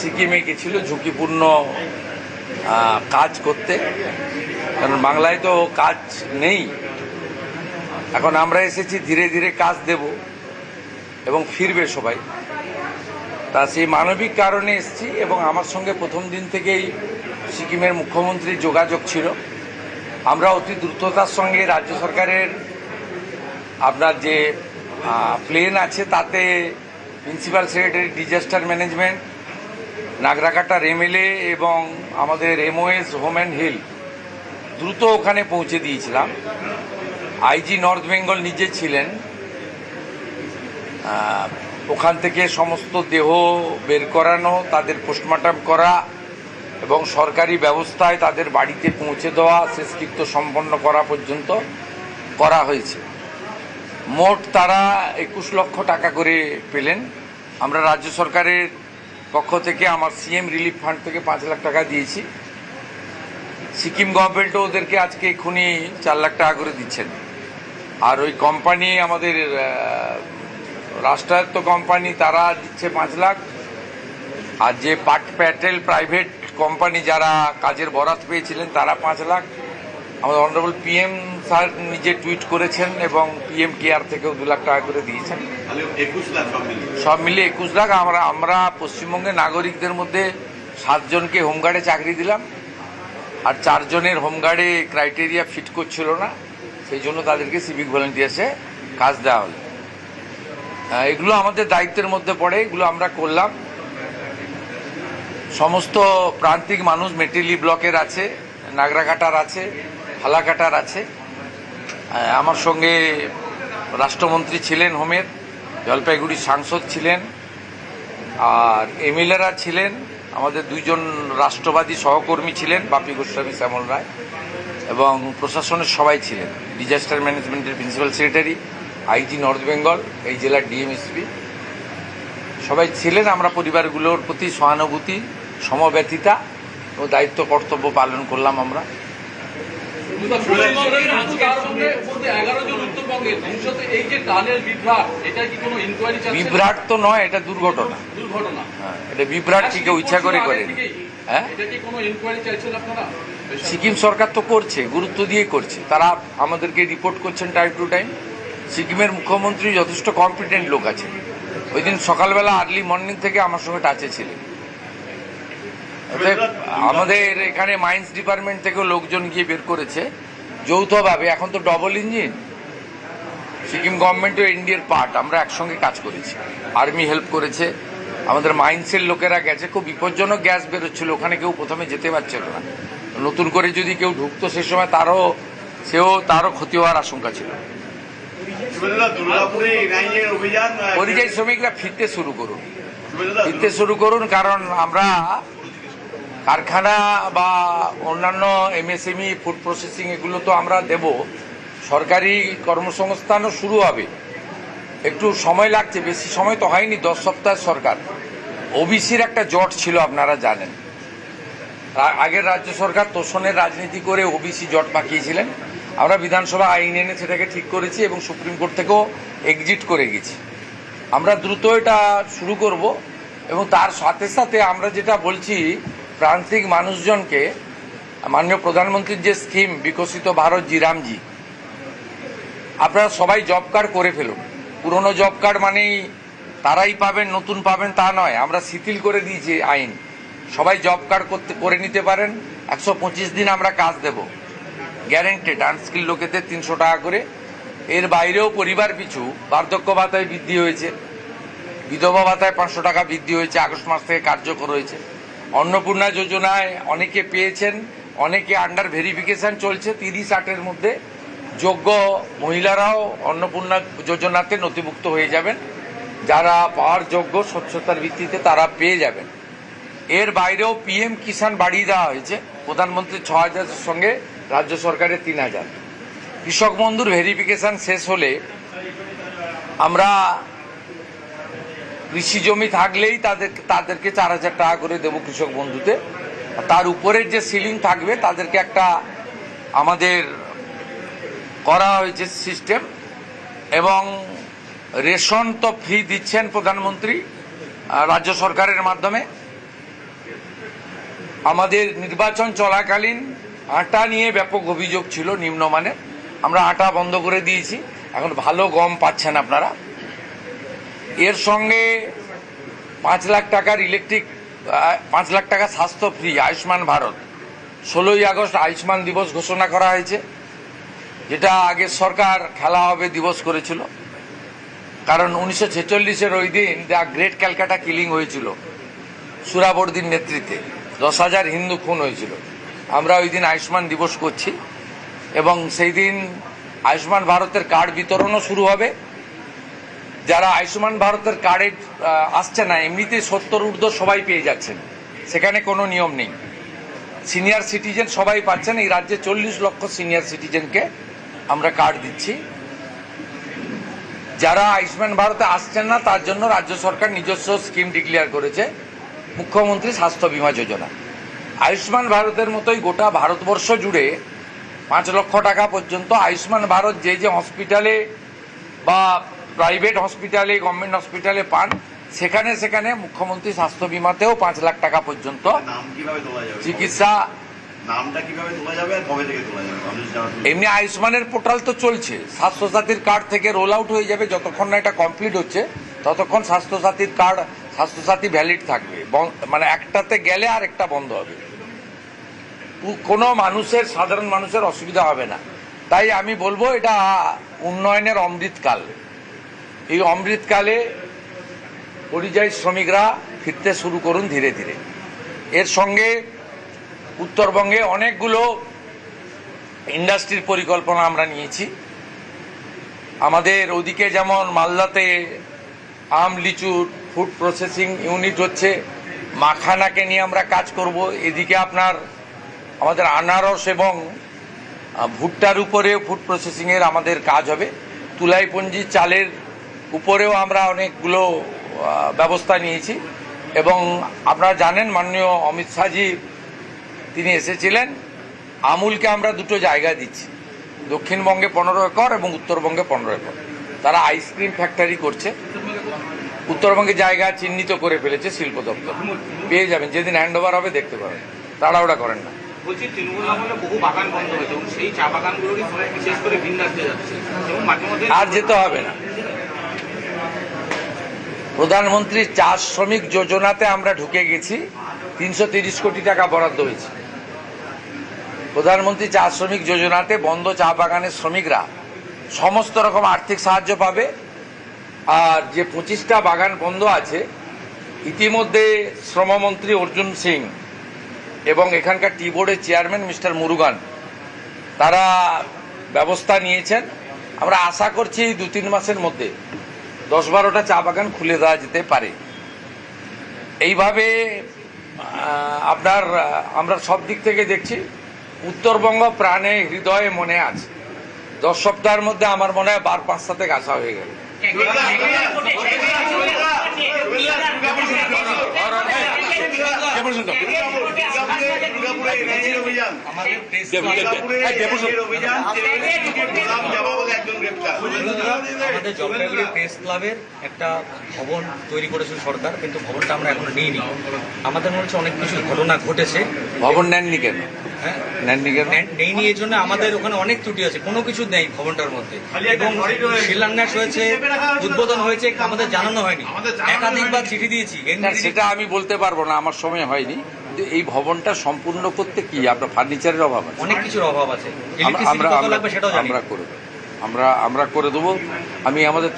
সিকিমে গেছিল ঝুঁকিপূর্ণ কাজ করতে, কারণ বাংলায় তো কাজ নেই। এখন আমরা এসেছি, ধীরে ধীরে কাজ দেব এবং ফিরবে সবাই। তা সেই মানবিক কারণে এসেছি এবং আমার সঙ্গে প্রথম দিন থেকেই সিকিমের মুখ্যমন্ত্রীর যোগাযোগ ছিল। আমরা অতি দ্রুততার সঙ্গে রাজ্য সরকারের আপনার যে প্লেন আছে তাতে প্রিন্সিপাল সেক্রেটারি ডিজাস্টার ম্যানেজমেন্ট, নাগরাকাটার এমএলএ এবং আমাদের এমওএস হোম অ্যান্ড হিল দ্রুত ওখানে পৌঁছে দিয়েছিলাম। আইজি নর্থ বেঙ্গল নিজে ছিলেন, ওখান থেকে সমস্ত দেহ বের করানো, তাদের পোস্টমর্টম করা এবং সরকারি ব্যবস্থায় তাদের বাড়িতে পৌঁছে দেওয়া, শেষকৃত্য সম্পন্ন করা পর্যন্ত করা হয়েছে। মোট তারা 21 লক্ষ টাকা করে পেলেন। আমরা রাজ্য সরকারের পক্ষ থেকে আমার সিএম রিলিফ ফান্ড থেকে 5 লাখ টাকা দিয়েছি। সিকিম গভর্নমেন্টও ওদেরকে আজকে এক্ষুনি 4 লাখ টাকা করে দিচ্ছেন। আর ওই কোম্পানি, আমাদের রাষ্ট্রায়ত্ত কোম্পানি, তারা দিচ্ছে 5 লাখ। আর যে প্যাটেল প্রাইভেট কোম্পানি যারা কাজের বরাত পেয়েছিলেন তারা 5 লাখ। আমাদের অনারেবল পিএম স্যার নিজে টুইট করেছেন এবং পিএম কেয়ার থেকেও 2 লাখ টাকা করে দিয়েছেন। সব মিলিয়ে 21 লাখ। আমরা পশ্চিমবঙ্গের নাগরিকদের মধ্যে 7 জনকে হোমগার্ডে চাকরি দিলাম, আর 4 জনের হোমগার্ডে ক্রাইটেরিয়া ফিট করছিল না, সেই জন্য তাদেরকে সিভিক ভলেন্টিয়ার্সে কাজ দেওয়া হলো। এগুলো আমাদের দায়িত্বের মধ্যে পড়ে, এগুলো আমরা করলাম। সমস্ত প্রান্তিক মানুষ মেটেলি ব্লকের আছে, নাগরাকাটার আছে, ফালাকাটার আছে। আমার সঙ্গে রাষ্ট্রমন্ত্রী ছিলেন হোমের, জলপাইগুড়ির সাংসদ ছিলেন, আর এমএলএরা ছিলেন, আমাদের 2 জন রাষ্ট্রবাদী সহকর্মী ছিলেন, বাপি গোস্বামী, শ্যামল রায়, এবং প্রশাসনের সবাই ছিলেন। ডিজাস্টার ম্যানেজমেন্টের principal secretary, IG north Bengal, এই জেলার ডিএমএসপি সবাই ছিলেন। আমরা পরিবারগুলোর প্রতি সহানুভূতি, সমব্যথিতা ও দায়িত্ব কর্তব্য পালন করলাম। আমরা বিভ্রাট তো নয়, এটা দুর্ঘটনা। এটা বিভ্রাট কি কেউ ইচ্ছা করে করেন? হ্যাঁ, সিকিম সরকার তো করছে, গুরুত্ব দিয়ে করছে। তারা আমাদেরকে রিপোর্ট করছেন টাইম টু টাইম। সিকিমের মুখ্যমন্ত্রী যথেষ্ট কম্পিটেন্ট লোক আছেন। ওই দিন সকালবেলা আর্লি মর্নিং থেকে আমার সঙ্গে টাচে ছিলেন। আমাদের এখানে মাইন্স ডিপার্টমেন্ট থেকেও লোকজন গিয়ে বের করেছে যৌথভাবে। এখন তো ডবল ইঞ্জিন, সিকিম গভর্নমেন্টও এনডিএর পার্ট, আমরা একসঙ্গে কাজ করেছি। আর্মি হেল্প করেছে, আমাদের মাইন্সের লোকেরা গেছে। খুব বিপজ্জনক গ্যাস বেরোচ্ছিল, ওখানে কেউ প্রথমে যেতে পারছিল না। নতুন করে যদি কেউ ঢুকতো সে সময় তারও ক্ষতি হওয়ার আশঙ্কা ছিল। পরিযায়ী শ্রমিকরা ফিরতে শুরু করুন, কারণ আমরা কারখানা বা অন্যান্য এমএসএমই, ফুড প্রসেসিং, এগুলো তো আমরা দেব। সরকারি কর্মসংস্থানও শুরু হবে, একটু সময় লাগছে, বেশি সময় তো হয়নি, 10 সপ্তাহ সরকার। ওবিসির একটা জট ছিল, আপনারা জানেন। আগের রাজ্য সরকার তোষণের রাজনীতি করে ওবিসি জট পাকিয়েছিলেন। আমরা বিধানসভা আইন এনে সেটাকে ঠিক করেছি এবং সুপ্রিম কোর্ট থেকেও এক্সিট করে গেছি। আমরা দ্রুত এটা শুরু করব এবং তার সাথে সাথে আমরা যেটা বলছি, প্রান্তিক মানুষজনকে মাননীয় প্রধানমন্ত্রীর যে স্কিম বিকশিত ভারত জিরামজি, আপনারা সবাই জব কার্ড করে ফেলুন। পুরনো জব কার্ড মানেই তারাই পাবেন, নতুন পাবেন তা নয়। আমরা শিথিল করে দিয়েছি আইন, সবাই জব কার্ড করে নিতে পারেন। 125 দিন আমরা কাজ দেব, গ্যারেন্টেড। আনস্কিল লোকেদের 300 টাকা করে। এর বাইরেও পরিবার পিছু বার্ধক্য ভাতায় বৃদ্ধি হয়েছে, বিধবা ভাতায় 500 টাকা বৃদ্ধি হয়েছে, আগস্ট মাস থেকে কার্যকর হয়েছে। অন্নপূর্ণা যোজনায় অনেকে পেয়েছেন, অনেকে আন্ডার ভেরিফিকেশন চলছে। 30-8-এর মধ্যে যোগ্য মহিলারাও অন্নপূর্ণা যোজনাতে নথিভুক্ত হয়ে যাবেন। যারা পাওয়ার যোগ্য স্বচ্ছতার ভিত্তিতে তারা পেয়ে যাবেন। এর বাইরেও পিএম কিষাণ বাড়িয়ে দেওয়া হয়েছে, প্রধানমন্ত্রী 6,000-এর সঙ্গে রাজ্য সরকারের 3,000। কৃষক বন্ধুর ভেরিফিকেশন শেষ হলে আমরা কৃষি জমি থাকলেই তাদেরকে 4,000 টাকা করে দেবো কৃষক বন্ধুতে। তার উপরের যে সিলিং থাকবে তাদেরকে একটা আমাদের করা হয়েছে সিস্টেম। এবং রেশন তো ফ্রি দিচ্ছেন প্রধানমন্ত্রী রাজ্য সরকারের মাধ্যমে। আমাদের নির্বাচন চলাকালীন আটা নিয়ে ব্যাপক অভিযোগ ছিল নিম্নমানের। আমরা আটা বন্ধ করে দিয়েছি, এখন ভালো গম পাচ্ছেন আপনারা। এর সঙ্গে 5 লাখ টাকার ইলেকট্রিক, 5 লাখ টাকা স্বাস্থ্য ফ্রি আয়ুষ্মান ভারত। 16ই আগস্ট আয়ুষ্মান দিবস ঘোষণা করা হয়েছে, যেটা আগের সরকার খেলা হবে দিবস করেছিল। কারণ 1946-এর ওই দিন দ্য গ্রেট ক্যালকাটা কিলিং হয়েছিল সুরাবর্দির নেতৃত্বে, 10,000 হিন্দু খুন হয়েছিল। আমরা ওই দিন আয়ুষ্মান দিবস করছি এবং সেই দিন আয়ুষ্মান ভারতের কার্ড বিতরণও শুরু হবে। যারা আয়ুষ্মান ভারতের কার্ডে আসছে না, এমনিতে 70 ঊর্ধ্ব সবাই পেয়ে যাচ্ছেন, সেখানে কোনো নিয়ম নেই। সিনিয়র সিটিজেন সবাই পাচ্ছেন। এই রাজ্যে 40 লক্ষ সিনিয়র সিটিজেনকে আমরা কার্ড দিচ্ছি। যারা আয়ুষ্মান ভারতে আসছেন না তার জন্য রাজ্য সরকার নিজস্ব স্কিম ডিক্লেয়ার করেছে, মুখ্যমন্ত্রী স্বাস্থ্য বীমা যোজনা। আয়ুষ্মান ভারতের মতোই গোটা ভারতবর্ষ জুড়ে 5 লক্ষ টাকা পর্যন্ত আয়ুষ্মান ভারত যে যে হসপিটালে বা প্রাইভেট হসপিটালে, গভর্নমেন্ট হসপিটালে পান, সেখানে সেখানে মুখ্যমন্ত্রী স্বাস্থ্য বীমাতেও 5 লাখ টাকা পর্যন্ত চিকিৎসা। এমনি আয়ুষ্মানের পোর্টাল তো চলছে, স্বাস্থ্যসাথীর কার্ড থেকে রোল আউট হয়ে যাবে। যতক্ষণ না এটা কমপ্লিট হচ্ছে ততক্ষণ স্বাস্থ্যসাথীর কার্ড, স্বাস্থ্যসাথী ভ্যালিড থাকবে, মানে একটাতে গেলে আর একটা বন্ধ হবে। কোনো মানুষের, সাধারণ মানুষের অসুবিধা হবে না। তাই আমি বলবো এটা উন্নয়নের অমৃতকাল। এই অমৃতকালে পরিযায়ী শ্রমিকরা ফিরতে শুরু করুন ধীরে ধীরে। এর সঙ্গে উত্তরবঙ্গে অনেকগুলো ইন্ডাস্ট্রির পরিকল্পনা আমরা নিয়েছি। আমাদের ওদিকে যেমন মালদাতে আম লিচুর ফুড প্রসেসিং ইউনিট হচ্ছে, মাখানাকে নিয়ে আমরা কাজ করব। এদিকে আপনার আমাদের আনারস এবং ভুট্টার উপরেও ফুড প্রসেসিংয়ের আমাদের কাজ হবে। তুলাইপঞ্জি চালের উপরেও আমরা অনেকগুলো ব্যবস্থা নিয়েছি। এবং আপনারা জানেন মাননীয় অমিত শাহজি তিনি এসেছিলেন, আমুলকে আমরা দুটো জায়গা দিচ্ছি, দক্ষিণবঙ্গে 15 একর এবং উত্তরবঙ্গে 15 একর। তারা আইসক্রিম ফ্যাক্টরি করছে, উত্তরবঙ্গে জায়গা চিহ্নিত করে ফেলেছে শিল্প দপ্তর। পেয়ে যাবেন, যেদিন হ্যান্ড ওভার হবে দেখতে পাবেন, তাড়াহুড়া করেন না। বলছি, তৃণমূল আমলে বহু বাগান বন্ধ হয়েছে এবং সেই চা বাগানগুলোরই বিশেষ করে ভিন্ন রাজ্যে যাচ্ছে এবং মাঝে মধ্যে আর যেতে হবে না। প্রধানমন্ত্রী চা শ্রমিক যোজনাতে আমরা ঢুকে গেছি, 330 কোটি টাকা বরাদ্দ হয়েছে। প্রধানমন্ত্রী চা শ্রমিক যোজনাতে বন্ধ চা বাগানের শ্রমিকরা সমস্ত রকম আর্থিক সাহায্য পাবে। আর যে 25টা বাগান বন্ধ আছে, ইতিমধ্যে শ্রমমন্ত্রী অর্জুন সিং এবং এখানকার টি বোর্ডের চেয়ারম্যান মিস্টার মুরুগান তারা ব্যবস্থা নিয়েছেন। আমরা আশা করছি 2-3 মাসের মধ্যে 10-12টা চা বাগান খুলে দেওয়া যেতে পারে। এইভাবে আপনার আমরা সব দিক থেকে দেখছি উত্তরবঙ্গ প্রাণে, হৃদয়ে, মনে আছে। 10 সপ্তাহের মধ্যে আমার মনে হয় 5 সাথে গাছা হয়ে গেল। আমাদের জলপাইগুড়ি প্রেস ক্লাবের একটা ভবন তৈরি করেছে সরকার, কিন্তু ভবনটা আমরা এখনো নিইনি। আমাদের মনে হচ্ছে অনেক কিছু ঘটনা ঘটেছে। ভবন নেননি কেন? নেইনি এই জন্য আমাদের ওখানে অনেক ত্রুটি আছে, কোনো কিছু নেই ভবনটার মধ্যে। এবং শিলান্যাস হয়েছে, উদ্বোধন হয়েছে, আমাদের জানানো হয়নি। একাধিকবার চিঠি দিয়েছি। সেটা আমি বলতে পারবো না, আমার সময় হয়নি। এই ভবনটা সম্পূর্ণ করতে কি আপনার ফার্নিচারের অভাব আছে, অনেক কিছুর অভাব আছে। আমরা করে দেবো। আমি আমাদের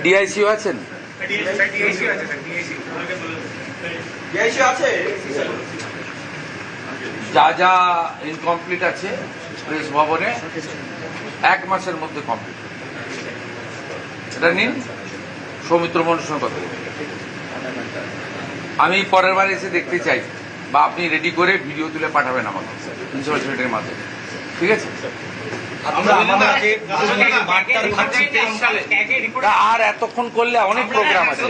ডিআইসিও আছেন, যা যা ইনকমপ্লিট আছে প্রেস ভবনে 1 মাসের মধ্যে কমপ্লিট। এটা নিন, সৌমিত্র মন্ডলের সঙ্গে কথা বলুন। আমি পরের বার এসে দেখতে চাই, বা আপনি রেডি করে ভিডিও তুলে পাঠাবেন আমাকে প্রিন্সিপাল সেক্রেটারির মাধ্যমে, ঠিক আছে? আর এতক্ষণ করলে অনেক প্রোগ্রাম আছে।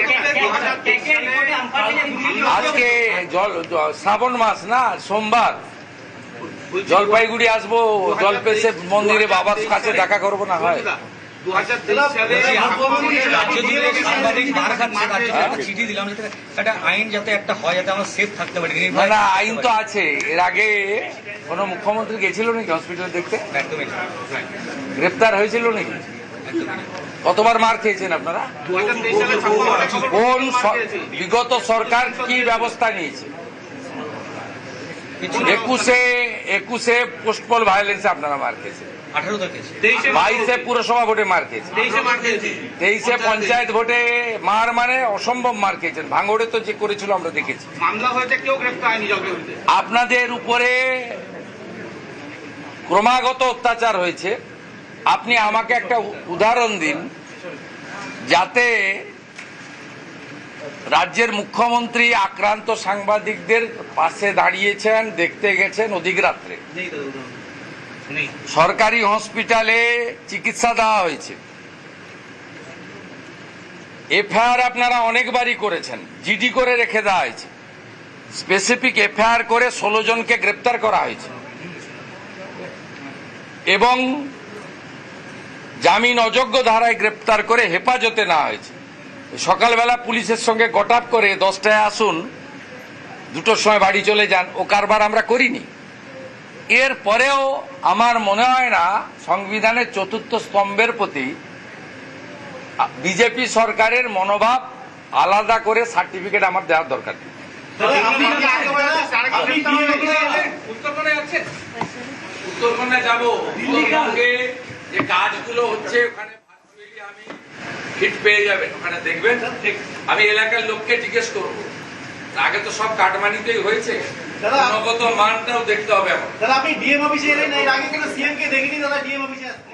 আজকে শ্রাবণ মাস না, সোমবার জলপাইগুড়ি আসবো, জলপেশে মন্দিরে বাবার কাছে দেখা করবো না হয়। 2023 সালে রাজ্য জুড়ে সাংবাদিক মার খাচ্ছে, তার জন্য একটা চিঠি দিলাম যাতে একটা আইন যাতে একটা হয়, যাতে আমরা সেফ থাকতে পারি। না না, আইন তো আছে। এর আগে কোন মুখ্যমন্ত্রী গেছিল নাকি হসপিটাল দেখতে? একদমই না, গ্রেপ্তার হয়েছিল নাকি? একদমই না। কতবার মার খেয়েছেন আপনারা? 2023 সালে ছাপ্পান্নটা খবর কোন মার খেয়েছি। বিগত সরকার কি ব্যবস্থা নিয়েছে? 21-এ পোস্টপল ভায়োলেন্সে আপনারা মার খেয়েছেন, 18 থেকে 22-এ পুরসভা ভোটে মার খেয়েছেন, 23-এ মার খেয়েছি। 23-এ পঞ্চায়েত ভোটে মার মানে অসম্ভব মার খেয়েছেন। ভাঙড়ে তো যে করেছিল আমরা দেখেছি। মামলা হয়েছে, কেউ গ্রেফতার হয়নি জলের বিরুদ্ধে। আপনাদের উপরে ক্রমাগত অত্যাচার হয়েছে। আপনি আমাকে একটা উদাহরণ দিন যাতে রাজ্যের মুখ্যমন্ত্রী আক্রান্ত সাংবাদিকদের পাশে দাঁড়িয়েছেন, দেখতে গেছেন অধিক রাত্রে, নেই। সরকারি হসপিটালে চিকিৎসা দেওয়া হয়েছে। এফআইআর আপনারা অনেকবারই করেছেন, জিডি করে রেখে দেওয়া হয়েছে, স্পেসিফিক এফআইআর করে 16 জনকে গ্রেপ্তার করা হয়েছে এবং জামিন অযোগ্য ধারায় গ্রেপ্তার করে হেফাজতে নেওয়া হয়েছে। সকালবেলা পুলিশের সঙ্গে গটাপ করে 10টায় আসুন, 2টোর সময় বাড়ি চলে যান, ও কারবার আমরা করিনি। এর পরেও আমার মনে হয় না সংবিধানের 4র্থ স্তম্ভের প্রতি বিজেপি সরকারের মনোভাব আলাদা করে সার্টিফিকেট আমার দেওয়ার দরকার নেই। উত্তরকন্যা যাবো, উত্তরবঙ্গে যে কাজগুলো হচ্ছে ওখানে ভার্চুয়ালি আমি হিট পেয়ে যাবেন, ওখানে দেখবেন। আমি এলাকার লোককে জিজ্ঞেস করবো, আগে তো সব কাটমানিতেই হয়েছে, গুণগত মানটাও দেখতে হবে এখন। দাদা আপনি ডিএম অফিসে এলেন, এর আগে কোনো সিএম কে দেখিনি দাদা ডিএম অফিসে আসতে।